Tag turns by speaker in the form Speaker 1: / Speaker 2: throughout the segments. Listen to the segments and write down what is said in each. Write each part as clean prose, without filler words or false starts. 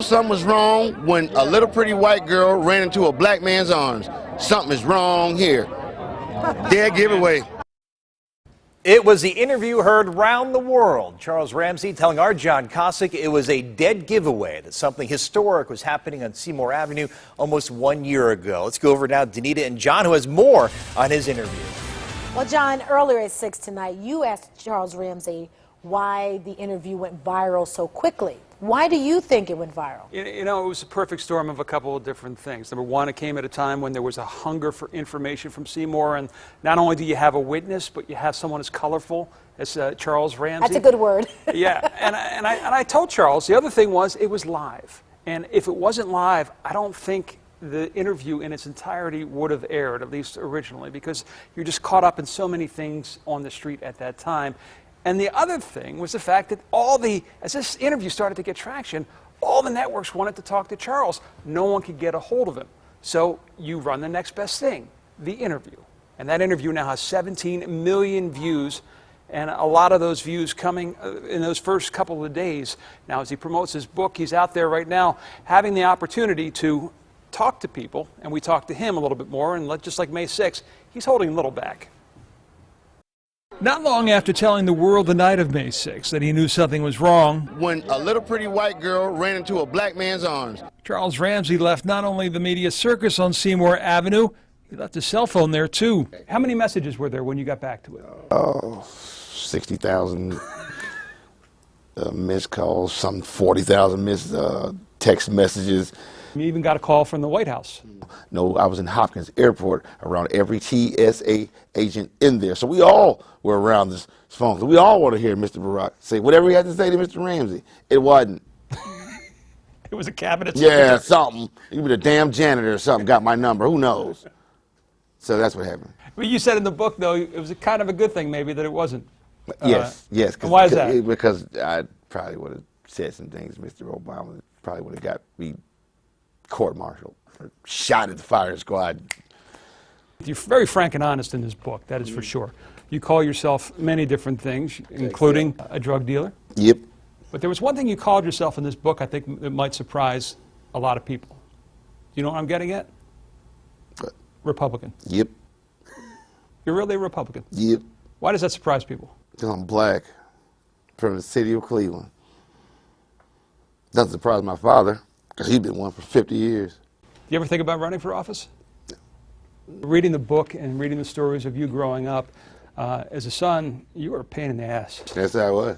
Speaker 1: something was wrong when a little pretty white girl ran into a black man's arms. Something is wrong here. Dead giveaway.
Speaker 2: It was the interview heard round the world. Charles Ramsey telling our John Kosich it was a dead giveaway that something historic was happening on Seymour Avenue almost 1 year ago. Let's go over now to Danita and John, who has more on his interview.
Speaker 3: Well, John, earlier at 6 tonight, you asked Charles Ramsey why the interview went viral so quickly. Why do you think it went viral?
Speaker 4: You know, it was a perfect storm of a couple of different things. Number one, it came at a time when there was a hunger for information from Seymour, and not only do you have a witness, but you have someone as colorful as Charles Ramsey.
Speaker 3: That's a good word.
Speaker 4: Yeah, and I told Charles, the other thing was it was live. And if it wasn't live, I don't think the interview in its entirety would have aired, at least originally, because you're just caught up in so many things on the street at that time. And the other thing was the fact that as this interview started to get traction, all the networks wanted to talk to Charles. No one could get a hold of him. So you run the next best thing, the interview. And that interview now has 17 million views, and a lot of those views coming in those first couple of days. Now, as he promotes his book, he's out there right now having the opportunity to talk to people, and we talked to him a little bit more, and just like May 6th, he's holding a little back.
Speaker 5: Not long after telling the world the night of May 6th that he knew something was wrong,
Speaker 1: When a little pretty white girl ran into a black man's arms.
Speaker 5: Charles Ramsey left not only the media circus on Seymour Avenue, he left his cell phone there too.
Speaker 4: How many messages were there when you got back to it?
Speaker 1: Oh, 60,000 missed calls, some 40,000 missed text messages.
Speaker 4: You even got a call from the White House.
Speaker 1: No, I was in Hopkins Airport around every TSA agent in there. So we all were around this phone. So we all want to hear Mr. Barack say whatever he had to say to Mr. Ramsey. It wasn't.
Speaker 4: It was a cabinet secretary.
Speaker 1: Yeah, something. He was a damn janitor or something, got my number. Who knows? So that's what happened.
Speaker 4: Well, you said in the book, though, it was a kind of a good thing maybe that it wasn't.
Speaker 1: Yes.
Speaker 4: And why is that?
Speaker 1: Because I probably would have said some things Mr. Obama probably would have got me court-martialed or shot at the firing squad.
Speaker 4: You're very frank and honest in this book, that is for sure. You call yourself many different things, including a drug dealer.
Speaker 1: Yep.
Speaker 4: But there was one thing you called yourself in this book I think that might surprise a lot of people. You know what I'm getting at?
Speaker 1: What?
Speaker 4: Republican.
Speaker 1: Yep.
Speaker 4: You're really a Republican?
Speaker 1: Yep.
Speaker 4: Why does that surprise people?
Speaker 1: Because I'm black, from the city of Cleveland. Doesn't surprise my father, because he's been one for 50 years.
Speaker 4: Do you ever think about running for office? Reading the book and reading the stories of you growing up, as a son, you were a pain in the ass.
Speaker 1: That's how I was.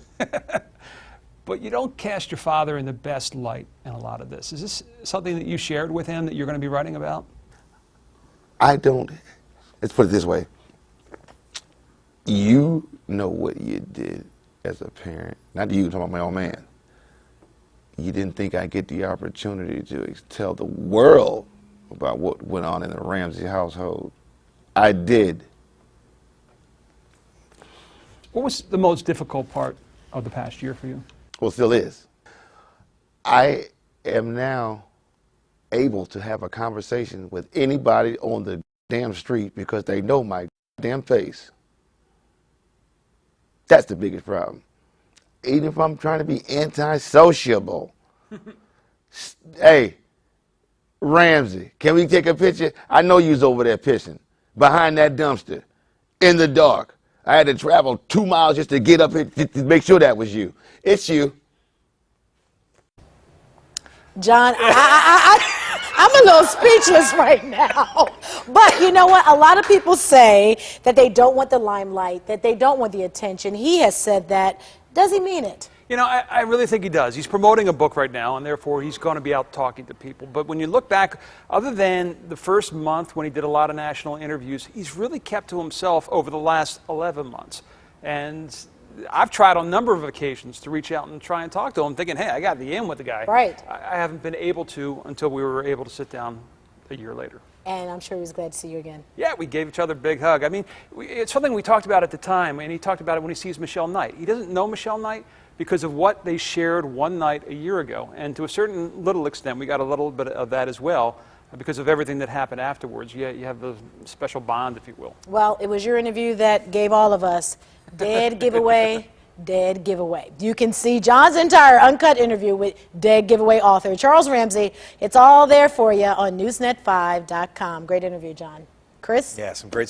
Speaker 4: But you don't cast your father in the best light in a lot of this. Is this something that you shared with him that you're going to be writing about?
Speaker 1: I don't. Let's put it this way. You know what you did as a parent. Not you, I'm talking about my own man. You didn't think I'd get the opportunity to tell the world about what went on in the Ramsey household. I did.
Speaker 4: What was the most difficult part of the past year for you?
Speaker 1: Well, it still is. I am now able to have a conversation with anybody on the damn street because they know my damn face. That's the biggest problem. Even if I'm trying to be anti-sociable. Hey, Ramsey, can we take a picture? I know you was over there pissing behind that dumpster in the dark. I had to travel 2 miles just to get up here to make sure that was you. It's you.
Speaker 3: John, I'm a little speechless right now. But you know what? A lot of people say that they don't want the limelight, that they don't want the attention. He has said that. Does he mean it?
Speaker 4: You know, I really think he does. He's promoting a book right now, and therefore he's going to be out talking to people. But when you look back, other than the first month when he did a lot of national interviews, he's really kept to himself over the last 11 months. And I've tried on a number of occasions to reach out and try and talk to him, thinking, hey, I got the in with the guy.
Speaker 3: Right.
Speaker 4: I haven't been able to until we were able to sit down a year later.
Speaker 3: And I'm sure he was glad to see you again.
Speaker 4: Yeah, we gave each other a big hug. I mean, it's something we talked about at the time, and he talked about it when he sees Michelle Knight. He doesn't know Michelle Knight because of what they shared one night a year ago. And to a certain little extent, we got a little bit of that as well because of everything that happened afterwards. You have the special bond, if you will.
Speaker 3: Well, it was your interview that gave all of us dead giveaway, Dead Giveaway. You can see John's entire uncut interview with Dead Giveaway author Charles Ramsey. It's all there for you on newsnet5.com. Great interview, John. Chris?
Speaker 2: Yeah, some great